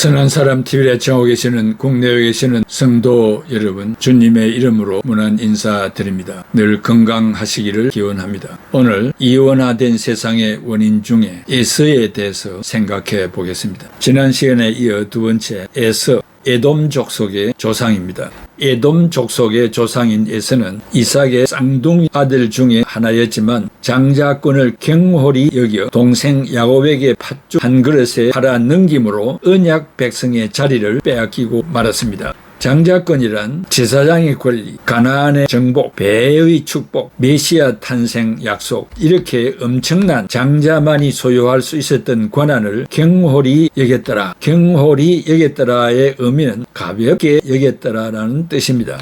선한 사람 TV를 애청하고 계시는 국내에 계시는 성도 여러분, 주님의 이름으로 문안 인사드립니다. 늘 건강하시기를 기원합니다. 오늘 이원화된 세상의 원인 중에 에서에 대해서 생각해 보겠습니다. 지난 시간에 이어 두 번째 에서, 에돔 족속의 조상입니다. 에돔 족속의 조상인 에서는 이삭의 쌍둥이 아들 중에 하나였지만 장자권을 경홀히 여겨 동생 야곱에게 팥죽 한 그릇에 팔아 넘김으로 언약 백성의 자리를 빼앗기고 말았습니다. 장자권이란 제사장의 권리, 가나안의 정복, 배의 축복, 메시아 탄생 약속, 이렇게 엄청난 장자만이 소유할 수 있었던 권한을 경홀히 여겼더라. 경홀히 여겼더라의 의미는 가볍게 여겼더라라는 뜻입니다.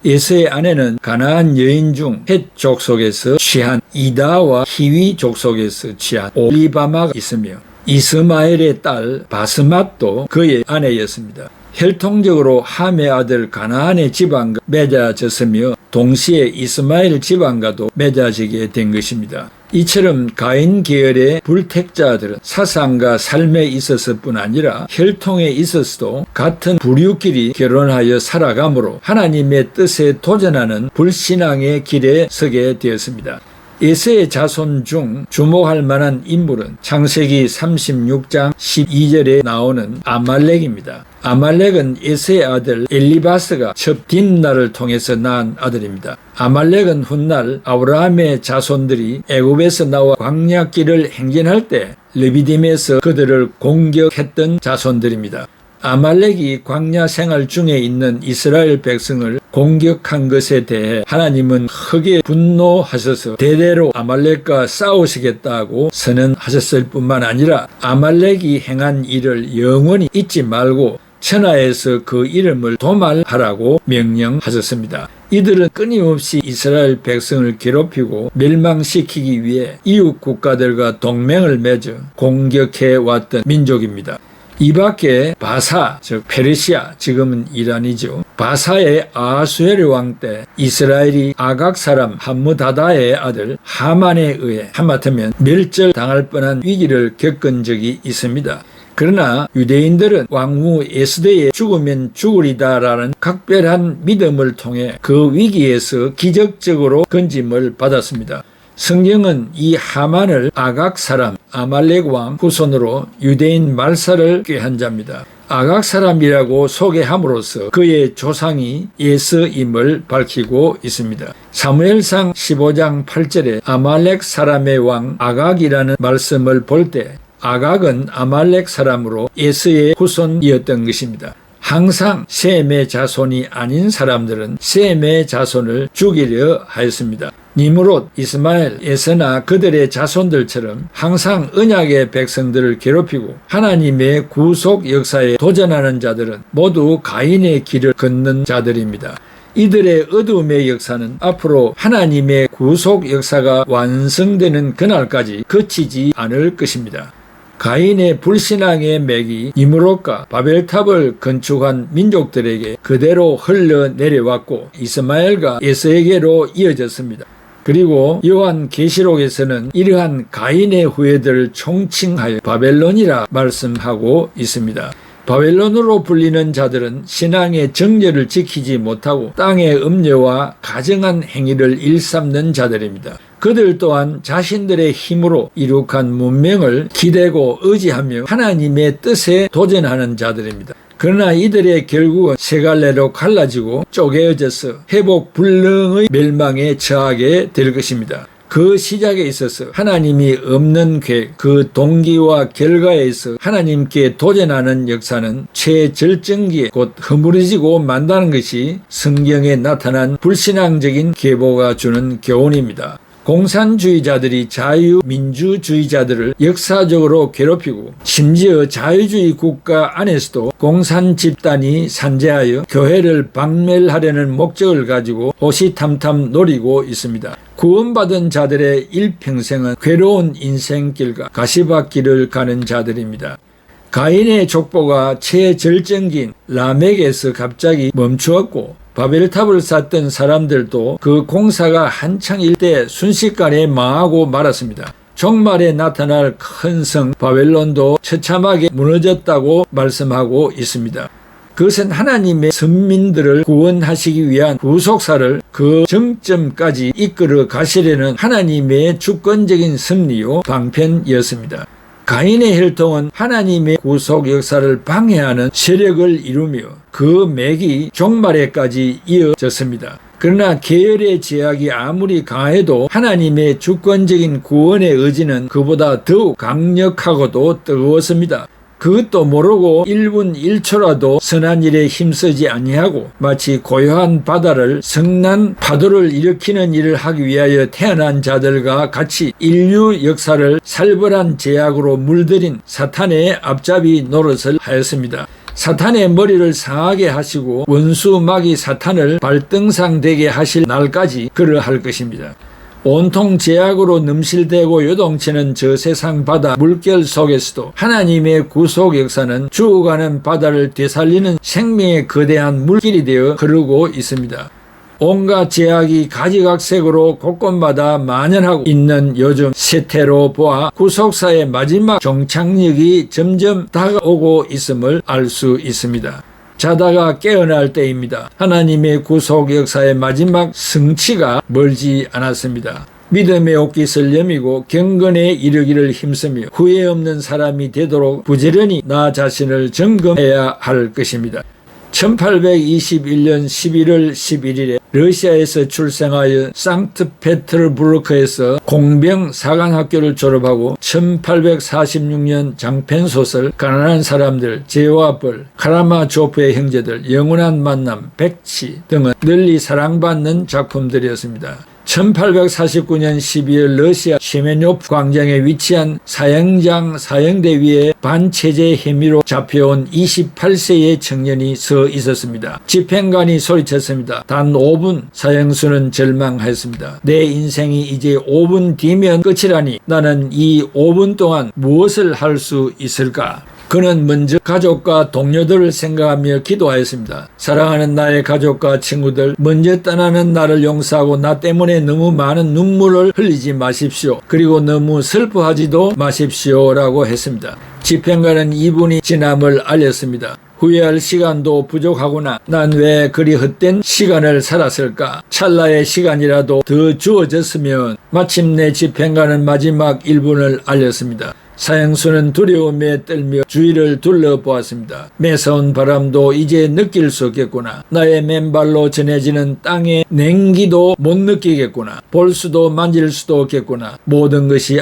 에서의 아내는 가나안 여인 중 헷 족속에서 취한 이다와 히위 족속에서 취한 올리바마가 있으며 이스마엘의 딸 바스맛도 그의 아내였습니다. 혈통적으로 함의 아들 가나안의 집안과 맺어졌으며 동시에 이스마엘 집안과도 맺어지게 된 것입니다. 이처럼 가인 계열의 불택자들은 사상과 삶에 있었을 뿐 아니라 혈통에 있어서도 같은 부류끼리 결혼하여 살아가므로 하나님의 뜻에 도전하는 불신앙의 길에 서게 되었습니다. 에서의 자손 중 주목할 만한 인물은 창세기 36장 12절에 나오는 아말렉입니다. 아말렉은 에서의 아들 엘리바스가 첩 딘나를 통해서 낳은 아들입니다. 아말렉은 훗날 아브라함의 자손들이 애굽에서 나와 광야길을 행진할 때 르비딤에서 그들을 공격했던 자손들입니다. 아말렉이 광야 생활 중에 있는 이스라엘 백성을 공격한 것에 대해 하나님은 크게 분노하셔서 대대로 아말렉과 싸우시겠다고 선언하셨을 뿐만 아니라 아말렉이 행한 일을 영원히 잊지 말고 천하에서 그 이름을 도말하라고 명령하셨습니다. 이들은 끊임없이 이스라엘 백성을 괴롭히고 멸망시키기 위해 이웃 국가들과 동맹을 맺어 공격해 왔던 민족입니다. 이 밖에 바사, 즉 페르시아, 지금은 이란이죠. 바사의 아하수에르 왕 때 이스라엘이 아각 사람 함므다다의 아들 하만에 의해 하마터면 멸절당할 뻔한 위기를 겪은 적이 있습니다. 그러나 유대인들은 왕후 에스더의 죽으면 죽으리다라는 각별한 믿음을 통해 그 위기에서 기적적으로 건짐을 받았습니다. 성경은 이 하만을 아각 사람 아말렉 왕 후손으로 유대인 말살을 꾀한 자입니다. 아각 사람이라고 소개함으로써 그의 조상이 에서임을 밝히고 있습니다. 사무엘상 15장 8절에 아말렉 사람의 왕 아각이라는 말씀을 볼 때 아각은 아말렉 사람으로 에서의 후손이었던 것입니다. 항상 셈의 자손이 아닌 사람들은 셈의 자손을 죽이려 하였습니다. 니므롯, 이스마엘, 에서나 그들의 자손들처럼 항상 언약의 백성들을 괴롭히고 하나님의 구속 역사에 도전하는 자들은 모두 가인의 길을 걷는 자들입니다. 이들의 어두움의 역사는 앞으로 하나님의 구속 역사가 완성되는 그날까지 그치지 않을 것입니다. 가인의 불신앙의 맥이 니므롯과 바벨탑을 건축한 민족들에게 그대로 흘러내려왔고 이스마엘과 에서에게로 이어졌습니다. 그리고 요한 계시록에서는 이러한 가인의 후예들을 총칭하여 바벨론이라 말씀하고 있습니다. 바벨론으로 불리는 자들은 신앙의 정절을 지키지 못하고 땅의 음녀와 가정한 행위를 일삼는 자들입니다. 그들 또한 자신들의 힘으로 이룩한 문명을 기대고 의지하며 하나님의 뜻에 도전하는 자들입니다. 그러나 이들의 결국은 세 갈래로 갈라지고 쪼개어져서 회복 불능의 멸망에 처하게 될 것입니다. 그 시작에 있어서 하나님이 없는 계획, 그 동기와 결과에 있어 하나님께 도전하는 역사는 최절정기에 곧 허물어지고 만다는 것이 성경에 나타난 불신앙적인 계보가 주는 교훈입니다. 공산주의자들이 자유민주주의자들을 역사적으로 괴롭히고 심지어 자유주의 국가 안에서도 공산 집단이 산재하여 교회를 박멸하려는 목적을 가지고 호시탐탐 노리고 있습니다. 구원받은 자들의 일평생은 괴로운 인생길과 가시밭길을 가는 자들입니다. 가인의 족보가 최절정기인 라멕에서 갑자기 멈추었고 바벨탑을 쌓던 사람들도 그 공사가 한창일 때 순식간에 망하고 말았습니다. 종말에 나타날 큰 성 바벨론도 처참하게 무너졌다고 말씀하고 있습니다. 그것은 하나님의 선민들을 구원하시기 위한 구속사를 그 정점까지 이끌어 가시려는 하나님의 주권적인 섭리요 방편이었습니다. 가인의 혈통은 하나님의 구속 역사를 방해하는 세력을 이루며 그 맥이 종말에까지 이어졌습니다. 그러나 계열의 제약이 아무리 강해도 하나님의 주권적인 구원의 의지는 그보다 더욱 강력하고도 뜨거웠습니다. 그것도 모르고 1분 1초라도 선한 일에 힘쓰지 아니하고 마치 고요한 바다를 성난 파도를 일으키는 일을 하기 위하여 태어난 자들과 같이 인류 역사를 살벌한 제약으로 물들인 사탄의 앞잡이 노릇을 하였습니다. 사탄의 머리를 상하게 하시고 원수 마귀 사탄을 발등상 되게 하실 날까지 그러할 것입니다. 온통 제약으로 넘실대고 요동치는 저 세상 바다 물결 속에서도 하나님의 구속 역사는 죽어가는 바다를 되살리는 생명의 거대한 물길이 되어 흐르고 있습니다. 온갖 제약이 가지각색으로 곳곳마다 만연하고 있는 요즘 세태로 보아 구속사의 마지막 종착역이 점점 다가오고 있음을 알 수 있습니다. 자다가 깨어날 때입니다. 하나님의 구속 역사의 마지막 성취가 멀지 않았습니다. 믿음의 옷깃을 여미고 경건에 이르기를 힘쓰며 후회 없는 사람이 되도록 부지런히 나 자신을 점검해야 할 것입니다. 1821년 11월 11일에 러시아에서 출생하여 상트페테르부르크에서 공병 사관학교를 졸업하고 1846년 장편소설 가난한 사람들, 죄와 벌, 카라마조프의 형제들, 영원한 만남, 백치 등은 널리 사랑받는 작품들이었습니다. 1849년 12월 러시아 셰메뇨프 광장에 위치한 사형장 사형대 위에 반체제 혐의로 잡혀온 28세의 청년이 서 있었습니다. 집행관이 소리쳤습니다. 단 5분. 사형수는 절망하였습니다. 내 인생이 이제 5분 뒤면 끝이라니 나는 이 5분 동안 무엇을 할 수 있을까? 그는 먼저 가족과 동료들을 생각하며 기도하였습니다. 사랑하는 나의 가족과 친구들, 먼저 떠나는 나를 용서하고 나 때문에 너무 많은 눈물을 흘리지 마십시오. 그리고 너무 슬퍼하지도 마십시오. 라고 했습니다. 집행관은 2분이 지남을 알렸습니다. 후회할 시간도 부족하구나. 난 왜 그리 헛된 시간을 살았을까? 찰나의 시간이라도 더 주어졌으면. 마침내 집행관은 마지막 1분을 알렸습니다. 사형수는 두려움에 떨며 주위를 둘러보았습니다. 매서운 바람도 이제 느낄 수 없겠구나. 나의 맨발로 전해지는 땅의 냉기도 못 느끼겠구나. 볼 수도 만질 수도 없겠구나. 모든 것이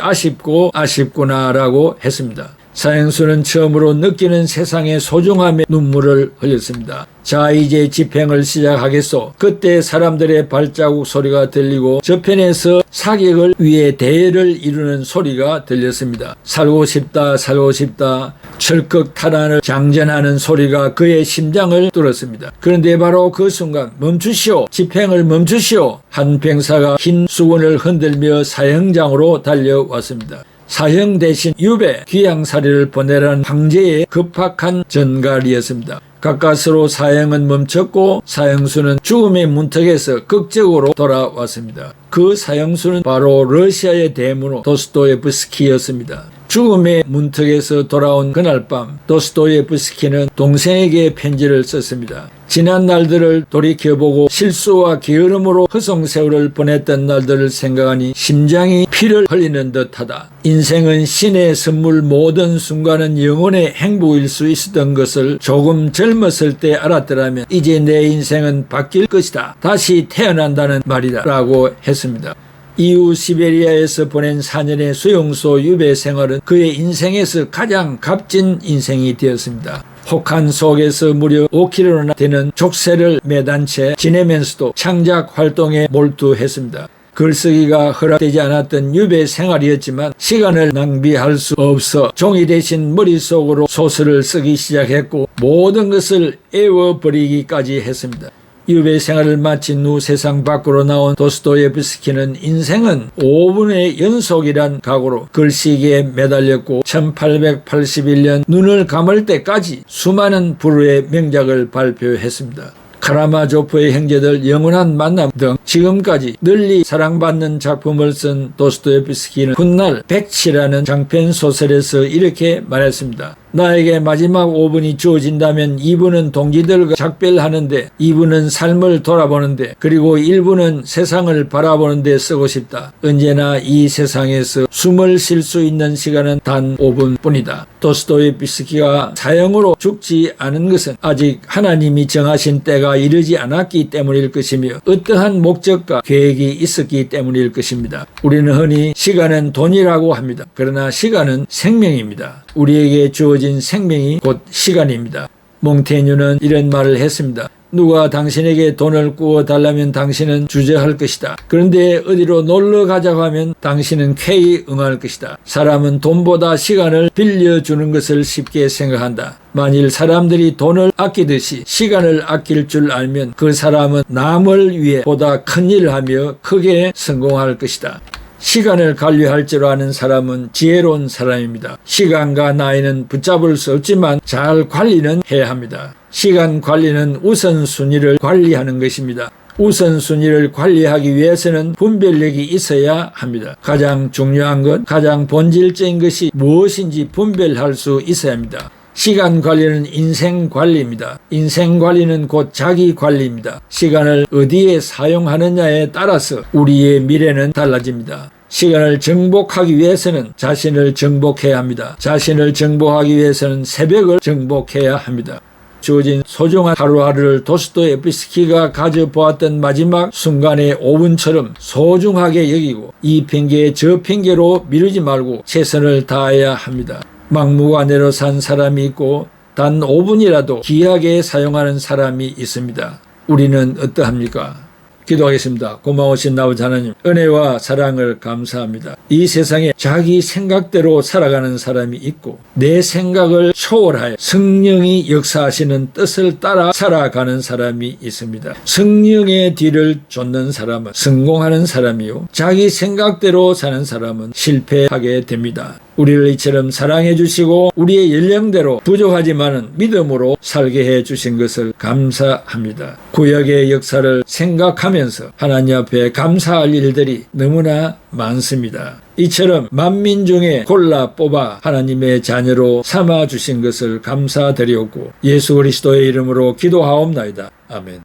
아쉽구나 라고 했습니다. 사형수는 처음으로 느끼는 세상의 소중함에 눈물을 흘렸습니다. 자, 이제 집행을 시작하겠소. 그때 사람들의 발자국 소리가 들리고 저편에서 사격을 위해 대열을 이루는 소리가 들렸습니다. 살고 싶다, 살고 싶다. 철컥 탈환을 장전하는 소리가 그의 심장을 뚫었습니다. 그런데 바로 그 순간 멈추시오. 집행을 멈추시오. 한 병사가 흰 수건을 흔들며 사형장으로 달려왔습니다. 사형 대신 유배, 귀양살이를 보내라는 황제의 급박한 전갈이었습니다. 가까스로 사형은 멈췄고 사형수는 죽음의 문턱에서 극적으로 돌아왔습니다. 그 사형수는 바로 러시아의 대문호 도스토예브스키였습니다. 죽음의 문턱에서 돌아온 그날 밤 도스토예브스키는 동생에게 편지를 썼습니다. 지난 날들을 돌이켜보고 실수와 게으름으로 허송세월을 보냈던 날들을 생각하니 심장이 피를 흘리는 듯하다. 인생은 신의 선물, 모든 순간은 영혼의 행복일 수 있었던 것을 조금 젊었을 때 알았더라면 이제 내 인생은 바뀔 것이다. 다시 태어난다는 말이다. 라고 했습니다. 이후 시베리아에서 보낸 4년의 수용소 유배 생활은 그의 인생에서 가장 값진 인생이 되었습니다. 혹한 속에서 무려 5km나 되는 족쇄를 매단 채 지내면서도 창작 활동에 몰두했습니다. 글쓰기가 허락되지 않았던 유배 생활이었지만 시간을 낭비할 수 없어 종이 대신 머릿속으로 소설을 쓰기 시작했고 모든 것을 애워버리기까지 했습니다. 유배 생활을 마친 후 세상 밖으로 나온 도스토예브스키는 인생은 5분의 연속이란 각오로 글쓰기에 매달렸고 1881년 눈을 감을 때까지 수많은 불후의 명작을 발표했습니다. 카라마조프의 형제들, 영원한 만남 등 지금까지 널리 사랑받는 작품을 쓴 도스토옙스키는 훗날 백치라는 장편 소설에서 이렇게 말했습니다. 나에게 마지막 5분이 주어진다면 2분은 동지들과 작별하는데, 2분은 삶을 돌아보는데, 그리고 1분은 세상을 바라보는데 쓰고 싶다. 언제나 이 세상에서 숨을 쉴 수 있는 시간은 단 5분뿐이다. 도스토옙스키가 사형으로 죽지 않은 것은 아직 하나님이 정하신 때가 이르지 않았기 때문일 것이며 어떠한 목적과 계획이 있었기 때문일 것입니다. 우리는 흔히 시간은 돈이라고 합니다. 그러나 시간은 생명입니다. 우리에게 주어진 생명이 곧 시간입니다. 몽테뉴는 이런 말을 했습니다. 누가 당신에게 돈을 구워달라면 당신은 주저할 것이다. 그런데 어디로 놀러 가자고 하면 당신은 쾌히 응할 것이다. 사람은 돈보다 시간을 빌려주는 것을 쉽게 생각한다. 만일 사람들이 돈을 아끼듯이 시간을 아낄 줄 알면 그 사람은 남을 위해 보다 큰 일을 하며 크게 성공할 것이다. 시간을 관리할 줄 아는 사람은 지혜로운 사람입니다. 시간과 나이는 붙잡을 수 없지만 잘 관리는 해야 합니다. 시간 관리는 우선순위를 관리하는 것입니다. 우선순위를 관리하기 위해서는 분별력이 있어야 합니다. 가장 중요한 것, 가장 본질적인 것이 무엇인지 분별할 수 있어야 합니다. 시간 관리는 인생 관리입니다. 인생 관리는 곧 자기 관리입니다. 시간을 어디에 사용하느냐에 따라서 우리의 미래는 달라집니다. 시간을 정복하기 위해서는 자신을 정복해야 합니다. 자신을 정복하기 위해서는 새벽을 정복해야 합니다. 주어진 소중한 하루하루를 도스토옙스키가 가져보았던 마지막 순간의 5분처럼 소중하게 여기고 이 핑계 저 핑계로 미루지 말고 최선을 다해야 합니다. 막무가내로 산 사람이 있고 단 5분이라도 귀하게 사용하는 사람이 있습니다. 우리는 어떠합니까? 기도하겠습니다. 고마우신 아버지 하나님, 은혜와 사랑을 감사합니다. 이 세상에 자기 생각대로 살아가는 사람이 있고 내 생각을 초월하여 성령이 역사하시는 뜻을 따라 살아가는 사람이 있습니다. 성령의 뒤를 쫓는 사람은 성공하는 사람이요, 자기 생각대로 사는 사람은 실패하게 됩니다. 우리를 이처럼 사랑해 주시고 우리의 연령대로 부족하지만은 믿음으로 살게 해 주신 것을 감사합니다. 구약의 역사를 생각하면서 하나님 앞에 감사할 일들이 너무나 많습니다. 이처럼 만민 중에 골라 뽑아 하나님의 자녀로 삼아 주신 것을 감사드리옵고 예수 그리스도의 이름으로 기도하옵나이다. 아멘.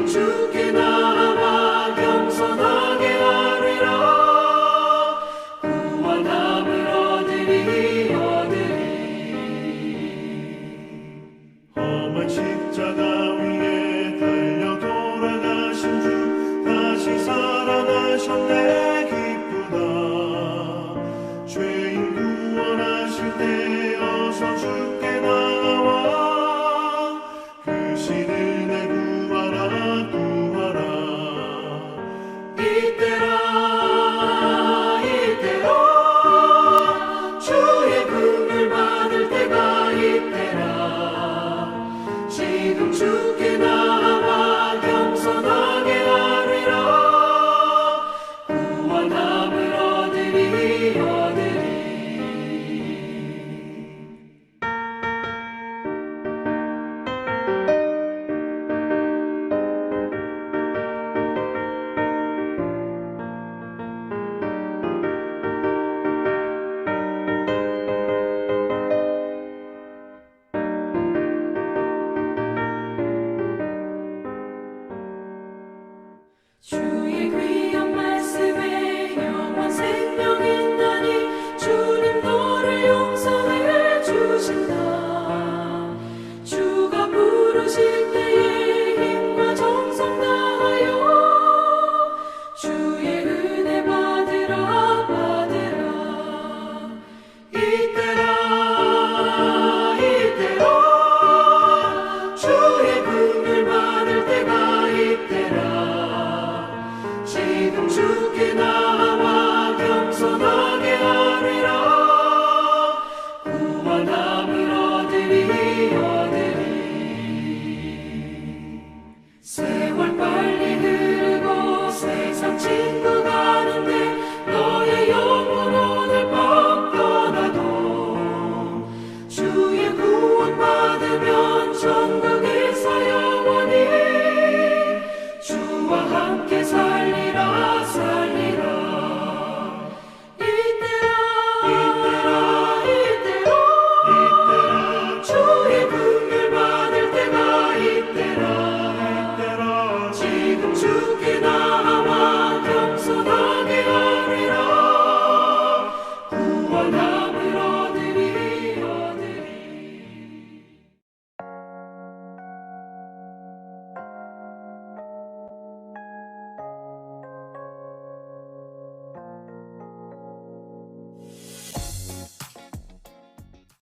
주께 나와 겸손하게 하리라. 구원함을 얻으리. 험한 십자가 위에 달려 돌아가신 주 다시 살아나셨네. 기쁘다. 죄인 구원하실 때